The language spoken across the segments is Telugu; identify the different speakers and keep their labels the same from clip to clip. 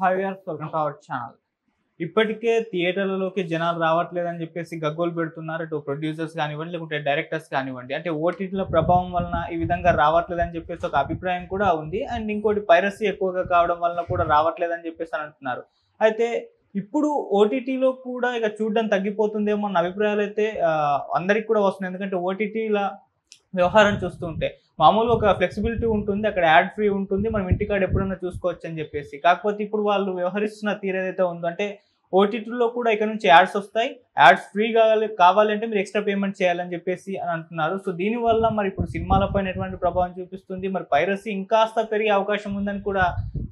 Speaker 1: Hi viewers, welcome to our channel. ఇప్పటికే థియేటర్లలోకి జనాలు రావట్లేదని చెప్పేసి గగ్గోలు పెడుతున్నారు. ఇటు ప్రొడ్యూసర్స్ కానివ్వండి, లేకుంటే డైరెక్టర్స్ కానివ్వండి. అంటే ఓటీటీల ప్రభావం వలన ఈ విధంగా రావట్లేదని చెప్పేసి ఒక అభిప్రాయం కూడా ఉంది. అండ్ ఇంకోటి పైరసీ ఎక్కువగా కావడం వలన కూడా రావట్లేదని చెప్పేసి అని అంటున్నారు. అయితే ఇప్పుడు ఓటీటీలో కూడా ఇక చూడడం తగ్గిపోతుందేమో అన్న అభిప్రాయాలు అయితే అందరికి కూడా వస్తున్నాయి. ఎందుకంటే ఓటీటీల వ్యవహారం చూస్తుంటే మామూలుగా ఒక ఫ్లెక్సిబిలిటీ ఉంటుంది, అక్కడ యాడ్ ఫ్రీ ఉంటుంది, మనం ఇంటికాడ ఎప్పుడైనా చూసుకోవచ్చు అని చెప్పేసి. కాకపోతే ఇప్పుడు వాళ్ళు వ్యవహరిస్తున్న తీరు ఏదైతే ఉందో, అంటే ఓటీటీలో కూడా ఇక్కడ నుంచి యాడ్స్ వస్తాయి, యాడ్స్ ఫ్రీ కావాలంటే మీరు ఎక్స్ట్రా పేమెంట్ చేయాలని చెప్పేసి అని అంటున్నారు. సో దీనివల్ల మరి ఇప్పుడు సినిమాలపైన ఎటువంటి ప్రభావం చూపిస్తుంది, మరి పైరసీ ఇంకాస్త పెరిగే అవకాశం ఉందని కూడా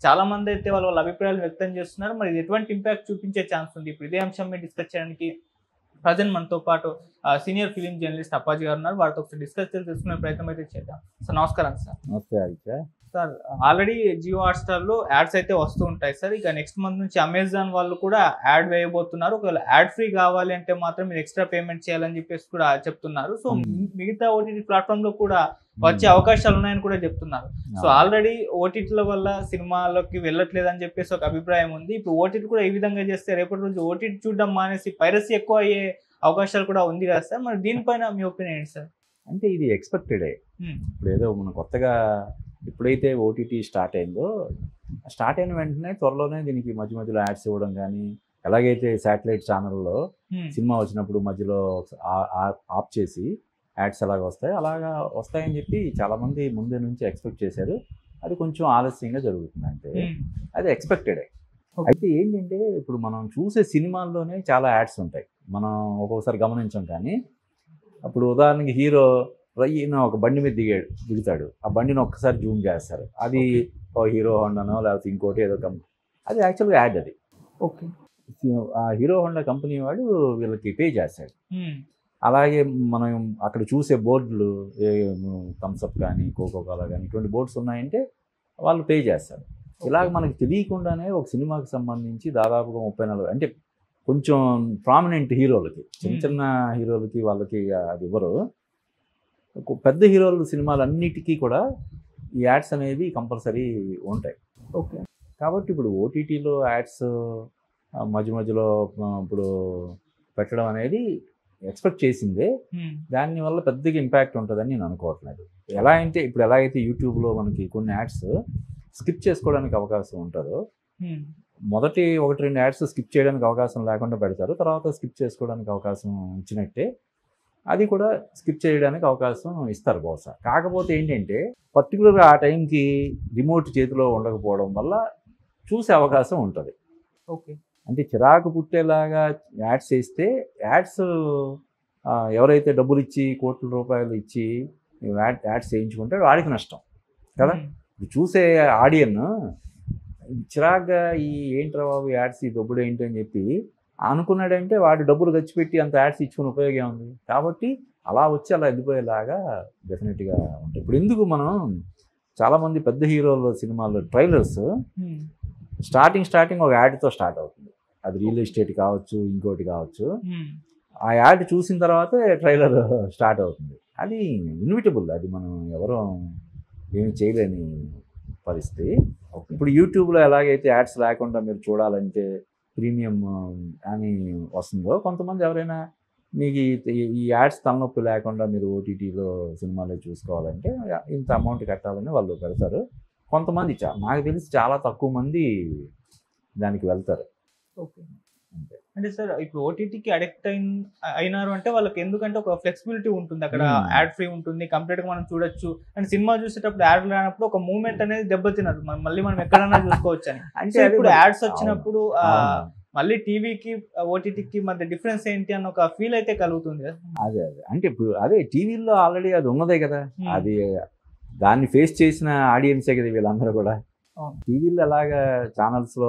Speaker 1: చాలా మంది అయితే వాళ్ళ అభిప్రాయాలు వ్యక్తం చేస్తున్నారు. మరి ఇది ఎటువంటి ఇంపాక్ట్ చూపించే ఛాన్స్ ఉంది? ఇప్పుడు ఇదే అంశం మీద డిస్కస్ చేయడానికి ప్రజెంట్ మనతో పాటు సీనియర్ ఫిలిం జర్నలిస్ట్ అప్పాజీ గారు ఉన్నారు. వారితో ఒకసారి డిస్కస్ చేసుకునే ప్రయత్నం అయితే చేద్దాం. సార్ నమస్కారం. సార్
Speaker 2: నమస్తే ఆదిత్య.
Speaker 1: సార్ ఆల్రెడీ జియో హాట్‌స్టార్ లో యాడ్స్ అయితే వస్తూ ఉంటాయి సార్. ఇక నెక్స్ట్ మంత్ నుంచి అమెజాన్ వాళ్ళు కూడా యాడ్ వేయబోతున్నారు. ఒకవేళ యాడ్ ఫ్రీ కావాలి అంటే మాత్రం మీరు ఎక్స్ట్రా పేమెంట్ చేయాలని చెప్పేసి కూడా చెప్తున్నారు. సో మిగతా ఓటీటీ ప్లాట్ఫామ్ లో కూడా వచ్చే అవకాశాలు ఉన్నాయని కూడా చెప్తున్నారు. సో ఆల్రెడీ ఓటీటీల వల్ల సినిమాలోకి వెళ్ళట్లేదు అని చెప్పేసి ఒక అభిప్రాయం ఉంది. ఇప్పుడు ఓటీటీ కూడా ఈ విధంగా చేస్తే రేపటి రోజు ఓటీటీ చూడడం మానేసి పైరసీ ఎక్కువ అయ్యే అవకాశాలు కూడా ఉంది కదా సార్. మరి దీనిపైన మీ ఒపీనియన్ ఏంటి సార్?
Speaker 2: అంటే ఇది ఎక్స్పెక్టెడే. ఇప్పుడు ఏదో మనం కొత్తగా ఎప్పుడైతే ఓటీటీ స్టార్ట్ అయిన వెంటనే త్వరలోనే దీనికి మధ్య మధ్యలో యాడ్స్ ఇవ్వడం కానీ, ఎలాగైతే శాటిలైట్ ఛానల్లో సినిమా వచ్చినప్పుడు మధ్యలో ఆఫ్ చేసి యాడ్స్ ఎలాగ వస్తాయి అలాగా వస్తాయని చెప్పి చాలామంది ముందే నుంచి ఎక్స్పెక్ట్ చేశారు. అది కొంచెం ఆలస్యంగా జరుగుతుంది. అంటే అది ఎక్స్పెక్టెడే. అయితే ఏంటంటే ఇప్పుడు మనం చూసే సినిమాల్లోనే చాలా యాడ్స్ ఉంటాయి. మనం ఒక్కొక్కసారి గమనించాం. కానీ అప్పుడు ఉదాహరణకి హీరో రయ్యన ఒక బండి మీద దిగుతాడు. ఆ బండిని ఒక్కసారి జూమ్ చేస్తారు. అది హీరో హోండానో లేకపోతే ఇంకోటి ఏదో కంపెనీ, అది యాక్చువల్గా యాడ్. అది
Speaker 1: ఓకే,
Speaker 2: ఆ హీరో హోండా కంపెనీ వాడు వీళ్ళకి పే చేస్తాడు. అలాగే మనం అక్కడ చూసే బోర్డులు థమ్స్అప్ కానీ కోకోకోలా కానీ ఇటువంటి బోర్డ్స్ ఉన్నాయంటే వాళ్ళు పే చేస్తారు. ఇలాగ మనకి తెలియకుండానే ఒక సినిమాకి సంబంధించి దాదాపుగా 30-40 అంటే కొంచెం ప్రామినెంట్ హీరోలకి, చిన్న చిన్న హీరోలకి వాళ్ళకి అది ఇవ్వరు. పెద్ద హీరోల సినిమాలన్నిటికీ కూడా ఈ యాడ్స్ అనేవి కంపల్సరీ ఉంటాయి.
Speaker 1: ఓకే,
Speaker 2: కాబట్టి ఇప్పుడు ఓటీటీలో యాడ్స్ మధ్య మధ్యలో ఇప్పుడు పెట్టడం అనేది ఎక్స్పెక్ట్ చేసిందే. దానివల్ల పెద్దగా ఇంపాక్ట్ ఉంటుందని నేను అనుకోవట్లేదు. ఎలాగైతే యూట్యూబ్లో మనకి కొన్ని యాడ్స్ స్కిప్ చేసుకోవడానికి అవకాశం ఉంటుందో, మొదటి 1-2 యాడ్స్ స్కిప్ చేయడానికి అవకాశం లేకుండా పెడతారు, తర్వాత స్కిప్ చేసుకోవడానికి అవకాశం ఇచ్చినట్టే అది కూడా స్కిప్ చేయడానికి అవకాశం ఇస్తారు బహుశా. కాకపోతే ఏంటంటే పర్టికులర్గా ఆ టైంకి రిమోట్ చేతిలో ఉండకపోవడం వల్ల చూసే అవకాశం ఉంటుంది.
Speaker 1: ఓకే,
Speaker 2: అంటే చిరాకు పుట్టేలాగా యాడ్స్ వేస్తే యాడ్స్ ఎవరైతే డబ్బులు ఇచ్చి కోట్ల రూపాయలు ఇచ్చి యాడ్స్ వేయించుకుంటే వాడికి నష్టం కదా. చూసే ఆడియన్ చిరాగ్గా ఈ ఏంట్రా బాబు యాడ్స్, ఈ డబ్బులు ఏంటి అని చెప్పి అనుకున్నాడంటే వాడు డబ్బులు ఖర్చు పెట్టి అంత యాడ్స్ ఇచ్చుకుని ఉపయోగం ఉంది. కాబట్టి అలా వచ్చి అలా వెళ్ళిపోయేలాగా డెఫినెట్గా ఉంటాయి. ఇప్పుడు ఎందుకు మనం చాలామంది పెద్ద హీరోల సినిమాల్లో ట్రైలర్స్ స్టార్టింగ్ ఒక యాడ్తో స్టార్ట్ అవుతుంది. అది రియల్ ఎస్టేట్ కావచ్చు, ఇంకోటి కావచ్చు. ఆ యాడ్ చూసిన తర్వాతే ట్రైలర్ స్టార్ట్ అవుతుంది. అది ఇన్విటబుల్, అది మనం ఎవరూ ఏమి చేయలేని పరిస్థితి. ఇప్పుడు యూట్యూబ్లో ఎలాగైతే యాడ్స్ లేకుండా మీరు చూడాలంటే ప్రీమియం అని వస్తుందో, కొంతమంది ఎవరైనా మీకు ఈ యాడ్స్ తలనొప్పి లేకుండా మీరు ఓటీటీలో సినిమాలో చూసుకోవాలంటే ఇంత అమౌంట్ కట్టాలని వాళ్ళు పెడతారు. కొంతమంది నాకు తెలిసి చాలా తక్కువ మంది దానికి వెళ్తారు.
Speaker 1: ఓకే, అంటే సార్ ఇప్పుడు ఓటీటీకి అడిక్ట్ అయినారు అంటే వాళ్ళకి ఎందుకంటే ఒక ఫ్లెక్సిబిలిటీ ఉంటుంది, అక్కడ యాడ్ ఫ్రీ ఉంటుంది, కంప్లీట్ గా మనం చూడొచ్చు. అండ్ సినిమా చూసేటప్పుడు యాడ్ రానప్పుడు ఒక మూమెంట్ అనేది దెబ్బతినదు, మళ్ళీ మనం ఎక్కడైనా చూసుకోవచ్చు అని. అంటే ఇప్పుడు యాడ్స్ వచ్చినప్పుడు మళ్ళీ టీవీకి ఓటీటీకి మధ్య డిఫరెన్స్ ఏంటి అన్న ఒక ఫీల్ అయితే కలుగుతుంది కదా.
Speaker 2: అదే అంటే ఇప్పుడు టీవీలో ఆల్రెడీ అది ఉన్నదే కదా. అది దాన్ని ఫేస్ చేసిన ఆడియన్సే కదా వీళ్ళందరూ కూడా. టీవీలో ఎలాగా ఛానల్స్లో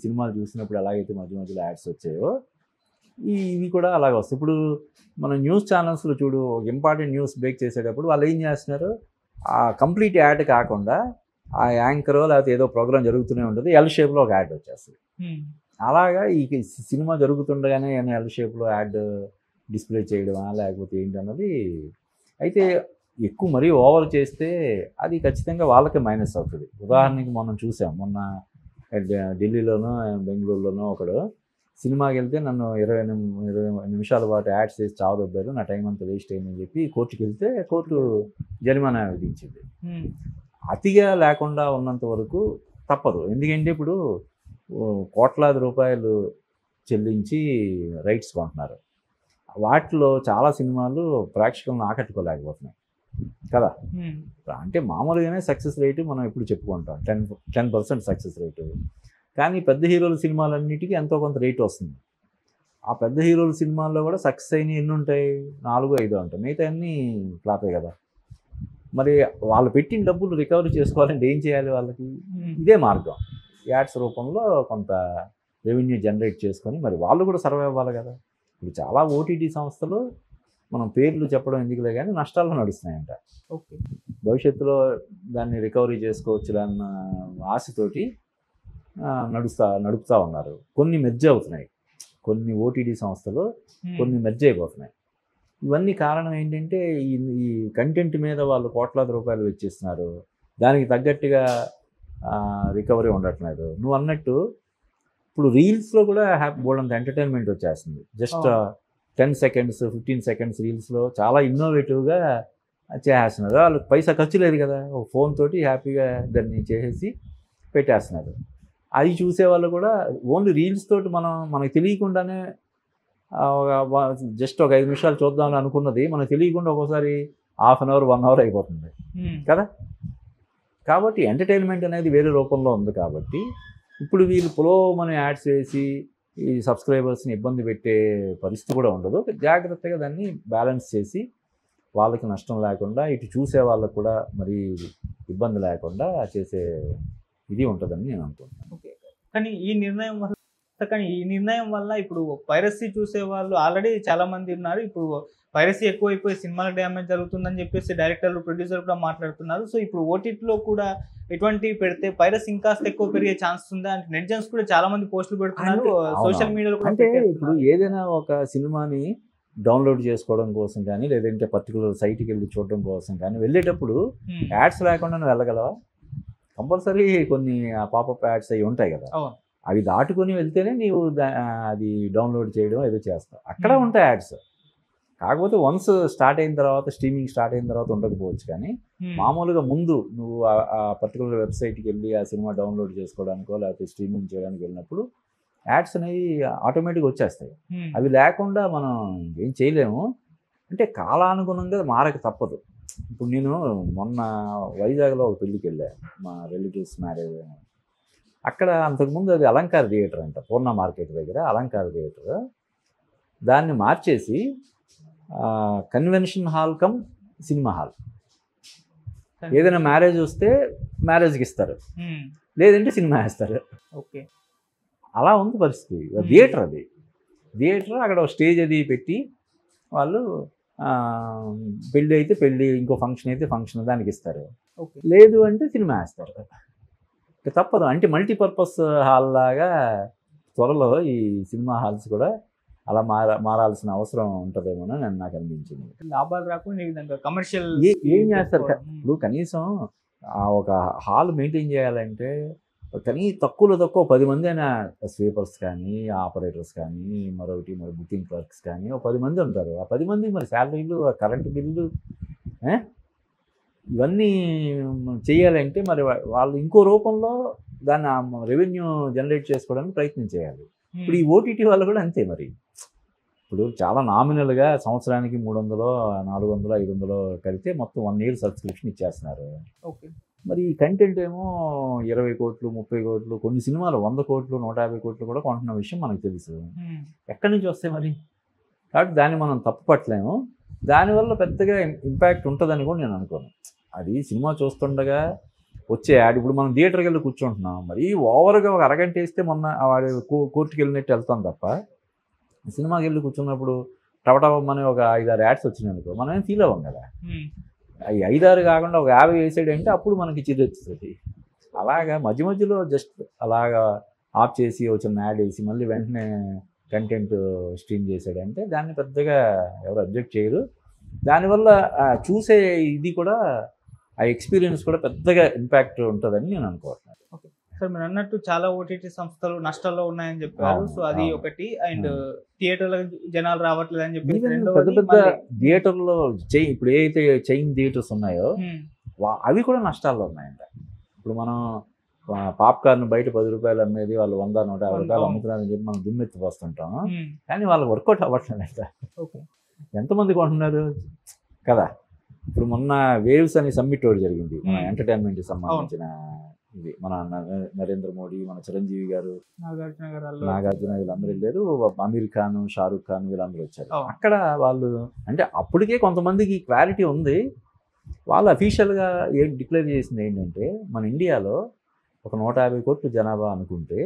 Speaker 2: సినిమాలు చూసినప్పుడు ఎలాగైతే మధ్య మధ్యలో యాడ్స్ వచ్చాయో ఇవి కూడా అలాగే వస్తాయి. ఇప్పుడు మనం న్యూస్ ఛానల్స్లో చూడు, ఒక ఇంపార్టెంట్ న్యూస్ బ్రేక్ చేసేటప్పుడు వాళ్ళు ఏం చేస్తున్నారు, ఆ కంప్లీట్ యాడ్ కాకుండా ఆ యాంకరో లేకపోతే ఏదో ప్రోగ్రామ్ జరుగుతూనే ఉంటుంది, ఎల్ షేప్లో ఒక యాడ్ వచ్చేస్తుంది. అలాగా ఈ సినిమా జరుగుతుండగానే ఎల్ షేప్లో యాడ్ డిస్ప్లే చేయడమా లేకపోతే ఏంటి అన్నది. అయితే ఎక్కువ మరీ ఓవర్ చేస్తే అది ఖచ్చితంగా వాళ్ళకే మైనస్ అవుతుంది. ఉదాహరణకి మనం చూసాం మొన్న ఢిల్లీలోనో బెంగళూరులోనో ఒకడు సినిమాకి వెళ్తే నన్ను 20 నిమిషాల పాటు యాడ్స్ చేసి చావదొబ్బారు, నా టైం అంతా వేస్ట్ అయిందని చెప్పి కోర్టుకి వెళ్తే కోర్టు జరిమానా విధించింది. అతిగా లేకుండా ఉన్నంత వరకు తప్పదు. ఎందుకంటే ఇప్పుడు కోట్లాది రూపాయలు చెల్లించి రైట్స్ కొంటున్నారు. వాటిలో చాలా సినిమాలు ప్రేక్షకులను ఆకట్టుకోలేకపోతున్నాయి కదా. అంటే మామూలుగానే సక్సెస్ రేటు మనం ఎప్పుడు చెప్పుకుంటాం 10% సక్సెస్ రేటు. కానీ పెద్ద హీరోల సినిమాలన్నిటికీ ఎంతో కొంత రేటు వస్తుంది. ఆ పెద్ద హీరోల సినిమాల్లో కూడా సక్సెస్ అయినవి ఎన్ని ఉంటాయి? 4-5 ఉంటాయి. మిగతా అన్నీ ఫ్లాపే కదా. మరి వాళ్ళు పెట్టిన డబ్బులు రికవరీ చేసుకోవాలంటే ఏం చేయాలి? వాళ్ళకి ఇదే మార్గం. యాడ్స్ రూపంలో కొంత రెవెన్యూ జనరేట్ చేసుకొని మరి వాళ్ళు కూడా సర్వైవ్ అవ్వాలి కదా. ఇప్పుడు చాలా ఓటీటీ సంస్థలు మనం పేర్లు చెప్పడం ఎందుకులే కానీ నష్టాల్లో నడుస్తున్నాయంట.
Speaker 1: ఓకే,
Speaker 2: భవిష్యత్తులో దాన్ని రికవరీ చేసుకోవచ్చు అన్న ఆశతోటి నడుపుతూ ఉన్నారు. కొన్ని మెర్జ్ అవుతున్నాయి, కొన్ని ఓటీటీ సంస్థలు కొన్ని మెర్జ్ అయిపోతున్నాయి. ఇవన్నీ కారణం ఏంటంటే ఈ కంటెంట్ మీద వాళ్ళు కోట్లాది రూపాయలు వెచ్చిస్తున్నారు, దానికి తగ్గట్టుగా రికవరీ ఉండట్లేదు. నువ్వు అన్నట్టు ఇప్పుడు రీల్స్లో కూడా బోల్డంత ఎంటర్టైన్మెంట్ వచ్చేస్తుంది. జస్ట్ 10 seconds 15 seconds రీల్స్లో చాలా ఇన్నోవేటివ్గా చేసేస్తున్నారు. వాళ్ళకి పైసా ఖర్చు లేదు కదా, ఒక ఫోన్ తోటి హ్యాపీగా దాన్ని చేసేసి పెట్టేస్తున్నారు. అది చూసేవాళ్ళు కూడా ఓన్లీ రీల్స్ తోటి మనకు తెలియకుండానే జస్ట్ ఒక 5 నిమిషాలు చూద్దామని అనుకున్నది మనకు తెలియకుండా ఒక్కోసారి ½ an hour 1 hour అయిపోతుంది కదా. కాబట్టి ఎంటర్టైన్మెంట్ అనేది వేరే రూపంలో ఉంది. కాబట్టి ఇప్పుడు వీళ్ళు పులోమని యాడ్స్ వేసి ఈ సబ్స్క్రైబర్స్ని ఇబ్బంది పెట్టే పరిస్థితి కూడా ఉండదు. జాగ్రత్తగా దాన్ని బ్యాలెన్స్ చేసి వాళ్ళకి నష్టం లేకుండా ఇటు చూసే వాళ్ళకు కూడా మరి ఇబ్బంది లేకుండా చేసే ఇది ఉంటుందని నేను అనుకుంటున్నాను.
Speaker 1: ఓకే, కానీ ఈ నిర్ణయం వల్ల ఇప్పుడు పైరసీ చూసే వాళ్ళు ఆల్రెడీ చాలా మంది ఉన్నారు. ఇప్పుడు పైరసీ ఎక్కువైపోయి సినిమాలకు డ్యామేజ్ జరుగుతుందని చెప్పేసి డైరెక్టర్లు ప్రొడ్యూసర్ కూడా మాట్లాడుతున్నారు. సో ఇప్పుడు ఓటీటీలో కూడా ఎటువంటివి పెడితే పైరసీ ఇంకాస్త ఎక్కువ పెరిగే ఛాన్స్ ఉందా అంటే నెటిజన్స్ కూడా చాలా మంది పోస్టులు పెడుతున్నారు, సోషల్ మీడియాలో కూడా.
Speaker 2: అంటే ఇప్పుడు ఏదైనా ఒక సినిమాని డౌన్లోడ్ చేసుకోవడం కోసం కానీ లేదంటే పర్టికులర్ సైట్కి వెళ్ళి చూడడం కోసం కానీ వెళ్ళేటప్పుడు యాడ్స్ లేకుండా నువ్వు వెళ్ళగలవా? కంపల్సరీ కొన్ని పాపప్ యాడ్స్ అవి ఉంటాయి కదా, అవి దాటుకొని వెళ్తేనే నీవు అది డౌన్లోడ్ చేయడం ఏదో చేస్తావు. అక్కడ ఉంటాయి యాడ్స్. కాకపోతే వన్స్ స్టార్ట్ అయిన తర్వాత స్ట్రీమింగ్ స్టార్ట్ అయిన తర్వాత ఉండకపోవచ్చు. కానీ మామూలుగా ముందు నువ్వు ఆ పర్టికులర్ వెబ్సైట్కి వెళ్ళి ఆ సినిమా డౌన్లోడ్ చేసుకోవడానికో లేకపోతే స్ట్రీమింగ్ చేయడానికి వెళ్ళినప్పుడు యాడ్స్ అనేవి ఆటోమేటిక్గా వచ్చేస్తాయి. అవి లేకుండా మనం ఏం చేయలేము. అంటే కాలానుగుణంగా మారక తప్పదు. ఇప్పుడు నేను మొన్న వైజాగ్లో ఒక పెళ్ళికి వెళ్ళాను, మా రిలేటివ్స్ మ్యారేజ్. అక్కడ అంతకుముందు అది అలంకార థియేటర్ అంట, పూర్ణ మార్కెట్ దగ్గర అలంకార థియేటర్. దాన్ని మార్చేసి convention hall come cinema hall. ఏదైనా మ్యారేజ్ వస్తే మ్యారేజ్కి ఇస్తారు, లేదంటే సినిమా వేస్తారు.
Speaker 1: ఓకే,
Speaker 2: అలా ఉంది పరిస్థితి. థియేటర్ అది థియేటర్. అక్కడ స్టేజ్ అది పెట్టి వాళ్ళు పెళ్ళి అయితే పెళ్ళి, ఇంకో ఫంక్షన్ అయితే ఫంక్షన్ దానికి ఇస్తారు, లేదు అంటే సినిమా వేస్తారు. తప్పదు. అంటే మల్టీపర్పస్ హాల్ లాగా త్వరలో ఈ సినిమా హాల్స్ కూడా అలా మారాల్సిన అవసరం ఉంటుందేమో అని నాకు అనిపించింది.
Speaker 1: లాభాలు రాకుండా ఈ విధంగా కమర్షియల్
Speaker 2: ఏం చేస్తారు? ఇప్పుడు కనీసం ఒక హాల్ మెయింటైన్ చేయాలంటే తక్కువ 10 మంది అయినా స్వీపర్స్ కానీ ఆపరేటర్స్ కానీ మరి బుకింగ్ క్లర్క్స్ కానీ 10 మంది ఉంటారు. ఆ 10 మందికి మరి శాలరీలు, కరెంటు బిల్లు, ఇవన్నీ చేయాలంటే మరి వాళ్ళు ఇంకో రూపంలో దాన్ని రెవెన్యూ జనరేట్ చేసుకోవడానికి ప్రయత్నం చేయాలి. ఇప్పుడు ఈ ఓటీటీ వాళ్ళు కూడా అంతే. మరి ఇప్పుడు చాలా నామినల్గా సంవత్సరానికి 300, 400, 500 కలిపితే మొత్తం 1 year సబ్స్క్రిప్షన్ ఇచ్చేస్తున్నారు.
Speaker 1: ఓకే,
Speaker 2: మరి ఈ కంటెంట్ ఏమో 20 కోట్లు 30 కోట్లు, కొన్ని సినిమాలు 100 కోట్లు 150 కోట్లు కూడా కొంటున్న విషయం మనకు తెలుసు. ఎక్కడి నుంచి వస్తాయి మరి? కాబట్టి దాన్ని మనం తప్పు పట్టలేము. దానివల్ల పెద్దగా ఇంపాక్ట్ ఉంటుందని కూడా నేను అనుకోను. అది సినిమా చూస్తుండగా వచ్చే యాడ్. ఇప్పుడు మనం థియేటర్కి వెళ్ళి కూర్చుంటున్నాం, మరి ఓవర్గా ఒక అరగంట వేస్తే మొన్న వాడు కోర్టుకి వెళ్ళినట్టు వెళ్తాం తప్ప సినిమాకి వెళ్ళి కూర్చున్నప్పుడు టవటవమ్మని ఒక 5-6 యాడ్స్ వచ్చినాయి అనుకో, మనం ఏం ఫీల్ అవ్వం కదా. అవి 5-6 కాకుండా ఒక 50 వేసాడంటే అప్పుడు మనకి చిరెత్తుతుంది. అలాగా మధ్యలో జస్ట్ అలాగా ఆఫ్ చేసి వచ్చిన యాడ్ వేసి మళ్ళీ వెంటనే కంటెంట్ స్ట్రీమ్ చేసాడంటే దాన్ని పెద్దగా ఎవరు అబ్జెక్ట్ చేయరు. దానివల్ల చూసే ఇది కూడా ఆ ఎక్స్పీరియన్స్ కూడా పెద్దగా ఇంపాక్ట్ ఉంటుందని నేను అనుకోవట్లేదు.
Speaker 1: ఓకే, సార్ మీరు అన్నట్టు చాలా ఓటీటీ సంస్థలు నష్టాల్లో ఉన్నాయని చెప్పారు.
Speaker 2: అవును,
Speaker 1: సో అది
Speaker 2: అవును.
Speaker 1: ఒకటి. అండ్ థియేటర్లకు జనాలు రావట్లేదు అని చెప్పేసి
Speaker 2: ఈవెన్ పెద్ద
Speaker 1: రెండవది
Speaker 2: పెద్ద థియేటర్లో ఇప్పుడు ఏదైతే చైన్ థియేటర్స్ ఉన్నాయో అవి కూడా నష్టాల్లో ఉన్నాయంట. ఇప్పుడు మనం పాప్కార్న్ బయట 10 రూపాయలు అమ్మేది వాళ్ళు 100, 150 రూపాయలు అమ్ముతున్నారని చెప్పి మనం దుమ్మెత్తి పోస్తుంటాం. కానీ వాళ్ళకి వర్కౌట్ అవ్వట్లేదంట. ఎంతమంది కొంటున్నారు కదా. ఇప్పుడు మొన్న వేవ్స్ అనే సమ్మిట్ ఒకటి జరిగింది, మన ఎంటర్టైన్మెంట్కి సంబంధించిన ఇది. మన నరేంద్ర మోడీ, మన చిరంజీవి గారు, నాగార్జున వీళ్ళందరూ వెళ్ళారు. అమీర్ ఖాన్, షారూక్ ఖాన్ వీళ్ళందరూ వచ్చారు. అక్కడ వాళ్ళు అంటే అప్పటికే కొంతమందికి క్లారిటీ ఉంది. వాళ్ళు అఫీషియల్గా ఏం డిక్లేర్ చేసింది ఏంటంటే, మన ఇండియాలో ఒక 150 కోట్ల జనాభా అనుకుంటే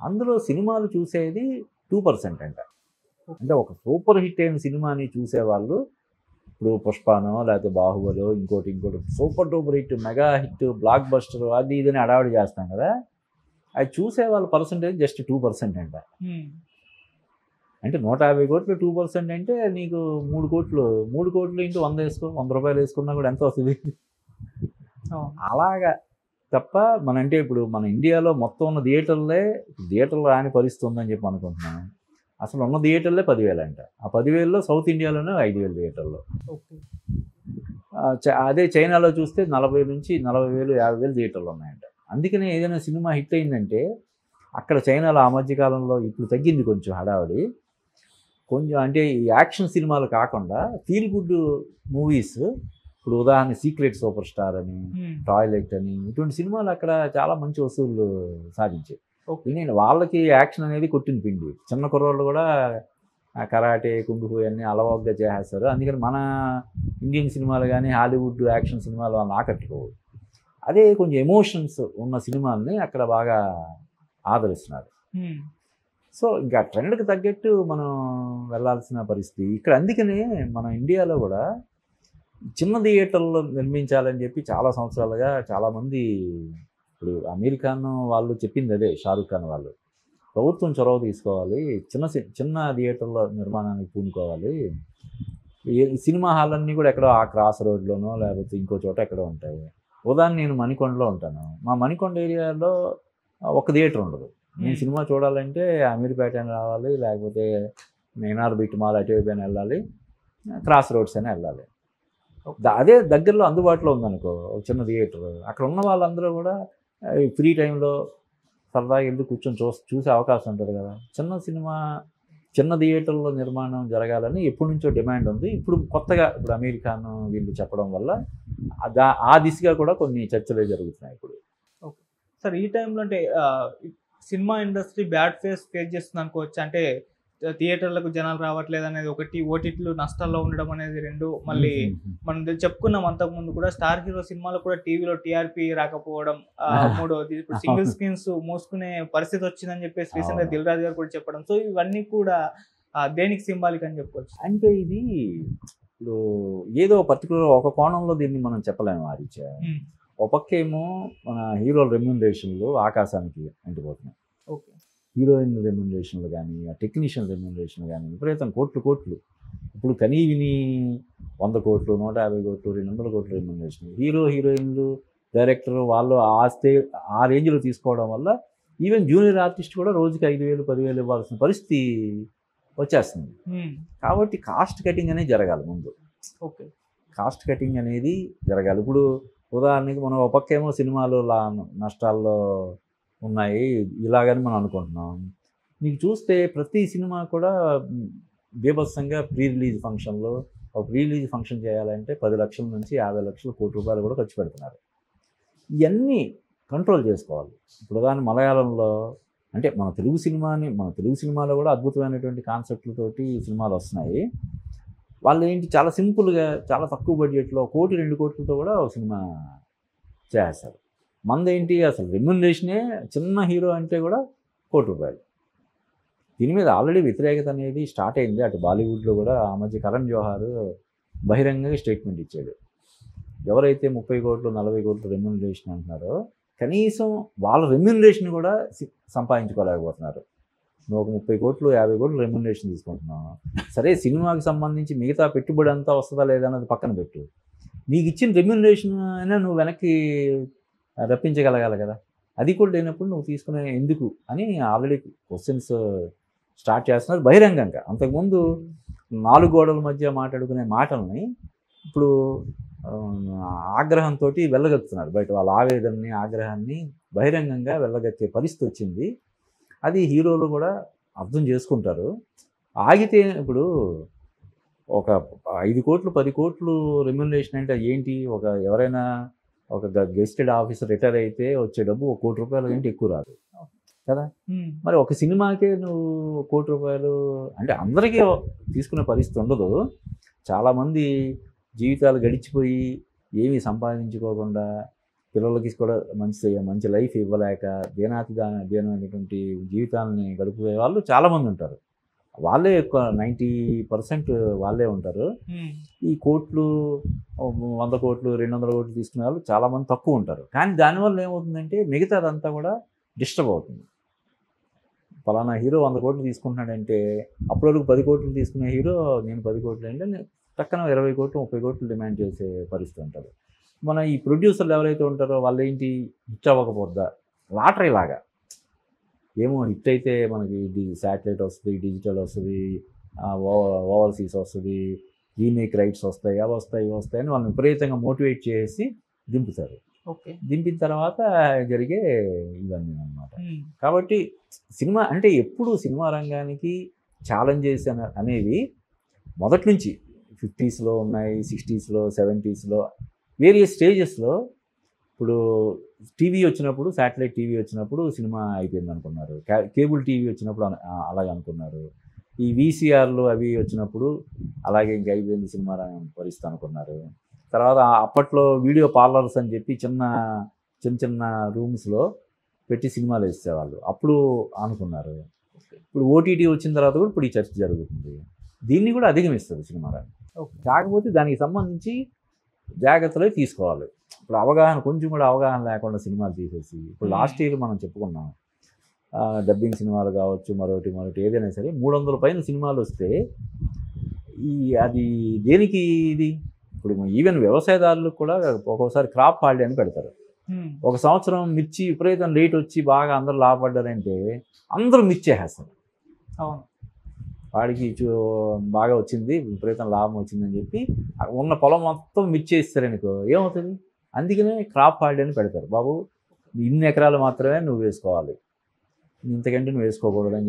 Speaker 2: అందులో సినిమాలు చూసేది 2% అంట. అంటే ఒక సూపర్ హిట్ అయిన సినిమాని చూసేవాళ్ళు, ఇప్పుడు పుష్పానో లేకపోతే బాహుబలో ఇంకోటి super duper hit, mega hit, block buster అది ఇదని అడావిడి చేస్తాం కదా, అది చూసే వాళ్ళ పర్సంటేజ్ జస్ట్ 2% అంట. అంటే 150 కోట్లు 2% అంటే నీకు 3 కోట్లు ఇంటూ 100 వేసుకో, 100 రూపాయలు వేసుకున్నా కూడా ఎంత వస్తుంది. అలాగా తప్ప అంటే ఇప్పుడు మన ఇండియాలో మొత్తం ఉన్న థియేటర్లు రాని పరిస్థితి ఉందని చెప్పి అనుకుంటున్నాను. అసలు ఉన్న థియేటర్లే 10,000 అంట. ఆ 10,000లో సౌత్ ఇండియాలోనే 5,000 థియేటర్లు. అదే చైనాలో చూస్తే 40,000 నుంచి 40,000, 50,000 థియేటర్లు ఉన్నాయంట. అందుకనే ఏదైనా సినిమా హిట్ అయిందంటే అక్కడ చైనాలో ఆ మధ్యకాలంలో ఇప్పుడు తగ్గింది కొంచెం హడావిడి. కొంచెం అంటే ఈ యాక్షన్ సినిమాలు కాకుండా ఫీల్ గుడ్ మూవీస్, ఇప్పుడు ఉదాహరణ సీక్రెట్ సూపర్ స్టార్ అని, టాయిలెట్ అని, ఇటువంటి సినిమాలు అక్కడ చాలా మంచి వసూళ్ళు సాధించాయి. నేను వాళ్ళకి యాక్షన్ అనేది కొట్టిన పిండి. చిన్న కుర్రోళ్ళు కూడా కరాటే, కుంగుఫు అన్నీ అలవాగ్గా చేసేస్తారు. అందుకని మన ఇండియన్ సినిమాలు కానీ హాలీవుడ్ యాక్షన్ సినిమాలు వాళ్ళని ఆకట్టుకోవు. అదే కొంచెం ఎమోషన్స్ ఉన్న సినిమాల్ని అక్కడ బాగా ఆదరిస్తున్నారు. సో ఇంకా ట్రెండ్కి తగ్గట్టు మనం వెళ్ళాల్సిన పరిస్థితి ఇక్కడ. అందుకనే మన ఇండియాలో కూడా చిన్న థియేటర్లు నిర్మించాలని చెప్పి చాలా సంవత్సరాలుగా చాలామంది, ఇప్పుడు అమీర్ ఖాన్ వాళ్ళు చెప్పింది అదే, షారూక్ ఖాన్ వాళ్ళు ప్రభుత్వం చొరవ తీసుకోవాలి, చిన్న థియేటర్ల నిర్మాణానికి పూనుకోవాలి. ఈ సినిమా హాల్ అన్నీ కూడా ఎక్కడో ఆ క్రాస్ రోడ్లోనో లేకపోతే ఇంకో చోట ఎక్కడో ఉంటాయి. ఉదాహరణ నేను మణికొండలో ఉంటాను. మా మణికొండ ఏరియాలో ఒక థియేటర్ ఉండదు. నేను సినిమా చూడాలంటే అమీర్పేట అని రావాలి, లేకపోతే నేనార్ బిట్ మాల్ అటువైపు అయినా వెళ్ళాలి, క్రాస్ రోడ్స్ అయినా వెళ్ళాలి. అదే దగ్గరలో అందుబాటులో ఉందనుకో ఒక చిన్న థియేటర్, అక్కడ ఉన్న వాళ్ళందరూ కూడా ఫ్రీ టైంలో సరదాగా వెళ్ళి కూర్చొని చూసే అవకాశం ఉంటుంది కదా. చిన్న థియేటర్లో నిర్మాణం జరగాలని ఎప్పటి నుంచో డిమాండ్ ఉంది. ఇప్పుడు కొత్తగా ఇప్పుడు అమీర్ ఖాన్ వీళ్ళు చెప్పడం వల్ల ఆ దిశగా కూడా కొన్ని చర్చలే జరుగుతున్నాయి ఇప్పుడు.
Speaker 1: సార్ ఈ టైంలో అంటే సినిమా ఇండస్ట్రీ బ్యాడ్ ఫేస్ చేస్తుంది అనుకోవచ్చు. అంటే థియేటర్లకు జనాలు రావట్లేదు అనేది ఒకటి, ఓటీటీలు నష్టాల్లో ఉండడం అనేది రెండు. మళ్ళీ మనం చెప్పుకున్నాం అంతకుముందు కూడా స్టార్ హీరో సినిమాలు కూడా టీవీలో టీఆర్పీ రాకపోవడం, మూడోది ఇప్పుడు సింగిల్ స్క్రీన్స్ మూసుకునే పరిస్థితి వచ్చిందని చెప్పేసి రీసెంట్గా దిల్ రాజు గారు కూడా చెప్పడం. సో ఇవన్నీ కూడా దేనికి సింబాలిక్ అని చెప్పవచ్చు.
Speaker 2: అంటే ఇది ఇప్పుడు ఏదో పర్టికులర్ ఒక కోణంలో దీన్ని మనం చెప్పలేము ఆదిత్య. ఒక పక్కేమో మన హీరోల రెమ్యూనరేషన్లు ఆకాశానికి అంటిపోతున్నాయి. హీరోయిన్ రెమ్యూనరేషన్లు కానీ, ఆ టెక్నీషియన్ రెమ్యూనరేషన్ కానీ విపరీతం కోట్లు. ఇప్పుడు కనీవిని 100 కోట్లు, 150 కోట్లు, 200 కోట్లు రెమ్యూనరేషన్. హీరోయిన్లు, డైరెక్టర్ వాళ్ళు ఆ రేంజ్లో తీసుకోవడం వల్ల ఈవెన్ జూనియర్ ఆర్టిస్ట్ కూడా రోజుకి 5,000, 10,000 ఇవ్వాల్సిన పరిస్థితి వచ్చేస్తుంది. కాబట్టి కాస్ట్ కటింగ్ అనేది జరగాలి ముందు. కాస్ట్ కటింగ్ అనేది జరగాలి. ఇప్పుడు ఉదాహరణకి మనం ఒక పక్కేమో సినిమాలు నష్టాల్లో ఉన్నాయి ఇలాగని మనం అనుకుంటున్నాం. నీకు చూస్తే ప్రతి సినిమా కూడా బీభత్సంగా ప్రీ రిలీజ్ ఫంక్షన్లో, ఒక ప్రీ రిలీజ్ ఫంక్షన్ చేయాలంటే 10 లక్షల నుంచి 50 లక్షలు, కోటి రూపాయలు కూడా ఖర్చు పెడుతున్నారు. ఇవన్నీ కంట్రోల్ చేసుకోవాలి. ఇప్పుడు దాని మలయాళంలో అంటే మన తెలుగు సినిమాలో కూడా అద్భుతమైనటువంటి కాన్సెప్ట్లతోటి సినిమాలు వస్తున్నాయి. వాళ్ళు ఏంటి చాలా సింపుల్గా, చాలా తక్కువ బడ్జెట్లో 1 కోటి 2 కోట్లతో కూడా ఒక సినిమా చేస్తారు. మందేంటి అసలు రెమ్యూనరేషనే చిన్న హీరో అంటే కూడా 1 కోటి రూపాయలు. దీని మీద ఆల్రెడీ వ్యతిరేకత అనేది స్టార్ట్ అయింది. అటు బాలీవుడ్లో కూడా ఆ మధ్య కరణ్ జోహార్ బహిరంగంగా స్టేట్మెంట్ ఇచ్చాడు. ఎవరైతే 30 కోట్లు 40 కోట్లు రెమ్యూనరేషన్ అంటున్నారో కనీసం వాళ్ళ రెమ్యూనరేషన్ కూడా సంపాదించుకోలేకపోతున్నారు. నువ్వు ఒక 30 కోట్లు 50 కోట్లు రెమ్యూనరేషన్ తీసుకుంటున్నావు, సరే సినిమాకి సంబంధించి మిగతా పెట్టుబడి అంతా వస్తుందా లేదా అన్నది పక్కన పెట్టు, నీకు ఇచ్చిన రెమ్యూనరేషన్ అయినా నువ్వు వెనక్కి రప్పించగలగాలి కదా. అది కూడా లేనప్పుడు నువ్వు తీసుకునే ఎందుకు అని ఆల్రెడీ క్వశ్చన్స్ స్టార్ట్ చేస్తున్నారు బహిరంగంగా. అంతకుముందు 4 గోడల మధ్య మాట్లాడుకునే మాటల్ని ఇప్పుడు ఆగ్రహంతో వెళ్ళగక్కుతున్నారు బయట. వాళ్ళ ఆవేదనని, ఆగ్రహాన్ని బహిరంగంగా వెళ్ళగక్కే పరిస్థితి వచ్చింది. అది హీరోలు కూడా అర్థం చేసుకుంటారు. ఆగితే ఇప్పుడు ఒక 5 కోట్లు 10 కోట్లు రెమ్యునరేషన్ అంటే ఏంటి? ఎవరైనా ఒక గెస్టెడ్ ఆఫీసర్ రిటైర్ అయితే వచ్చే డబ్బు ₹1 కోటి కంటే ఎక్కువ రాదు కదా. మరి ఒక సినిమాకే నువ్వు ₹1 కోటి అంటే అందరికీ తీసుకునే పరిస్థితి ఉండదు. చాలామంది జీవితాలు గడిచిపోయి ఏమీ సంపాదించుకోకుండా పిల్లలకి కూడా మంచి లైఫ్ ఇవ్వలేక దీనమైనటువంటి జీవితాలని గడిపే వాళ్ళు చాలామంది ఉంటారు. వాళ్ళే ఎక్కువ 90% వాళ్ళే ఉంటారు. ఈ కోట్లు 100 కోట్లు 200 కోట్లు తీసుకునే వాళ్ళు చాలామంది తక్కువ ఉంటారు. కానీ దానివల్ల ఏమవుతుందంటే మిగతాదంతా కూడా డిస్టర్బ్ అవుతుంది. పలానా హీరో 100 కోట్లు తీసుకుంటున్నాడంటే అప్పటివరకు 10 కోట్లు తీసుకునే హీరో నేను 10 కోట్లు అంటే పక్కన 20 కోట్లు 30 కోట్లు డిమాండ్ చేసే పరిస్థితి ఉంటుంది. మన ఈ ప్రొడ్యూసర్లు ఎవరైతే ఉంటారో వాళ్ళు ఏంటి హిట్ అవ్వకపోద్దా లాటరీ లాగా ఏమో హిట్ అయితే మనకి శాటిలైట్ వస్తుంది, డిజిటల్ వస్తుంది, ఓవర్సీస్ వస్తుంది, రీమేక్ రైట్స్ వస్తాయి, అవి వస్తాయి ఇవి వస్తాయి అని వాళ్ళని విపరీతంగా మోటివేట్ చేసి దింపుతారు. దింపిన తర్వాత జరిగే ఇవన్నీ అన్నమాట. కాబట్టి సినిమా అంటే ఎప్పుడు సినిమా రంగానికి ఛాలెంజెస్ అనేవి మొదటి నుంచి 50స్లో ఉన్నాయి, 60స్లో 70స్లో వేరియస్ స్టేజెస్లో. ఇప్పుడు టీవీ వచ్చినప్పుడు శాటిలైట్ టీవీ వచ్చినప్పుడు సినిమా అయిపోయింది అనుకున్నారు. కేబుల్ టీవీ వచ్చినప్పుడు అలాగే అనుకున్నారు. ఈ వీసీఆర్లు అవి వచ్చినప్పుడు అలాగే ఇంక అయిపోయింది సినిమా పరిస్థితి అనుకున్నారు. తర్వాత అప్పట్లో వీడియో పార్లర్స్ అని చెప్పి చిన్న చిన్న రూమ్స్లో పెట్టి సినిమాలు వేసేవాళ్ళు, అప్పుడు అనుకున్నారు. ఇప్పుడు ఓటీటీ వచ్చిన తర్వాత కూడా ఇప్పుడు ఈ చర్చ జరుగుతుంది. దీన్ని కూడా అధిగమిస్తుంది సినిమా రంగం. కాకపోతే దానికి సంబంధించి జాగ్రత్తలు తీసుకోవాలి. ఇప్పుడు కొంచెం కూడా అవగాహన లేకుండా సినిమాలు తీసేసి ఇప్పుడు లాస్ట్ ఇయర్ మనం చెప్పుకున్నాం డబ్బింగ్ సినిమాలు కావచ్చు మరొకటి ఏదైనా సరే 300 పైన సినిమాలు వస్తే అది దేనికి ఇది? ఇప్పుడు ఈవెన్ వ్యవసాయదారులకు కూడా ఒక్కోసారి క్రాప్ హాలిడే అని పెడతారు. ఒక సంవత్సరం మిర్చి విపరీతం రేట్ వచ్చి బాగా అందరూ లాభపడ్డారంటే అందరూ మిర్చి వేస్తారు. వాడికి బాగా వచ్చింది, విపరీతం లాభం వచ్చిందని చెప్పి ఉన్న పొలం మొత్తం మిర్చి వేస్తారనుకో ఏమవుతుంది? అందుకనే క్రాప్ హాలిడే అని పెడతారు. బాబు ఇన్ని ఎకరాలు మాత్రమే నువ్వు వేసుకోవాలి, ఇంతకంటే నువ్వు వేసుకోకూడదు అని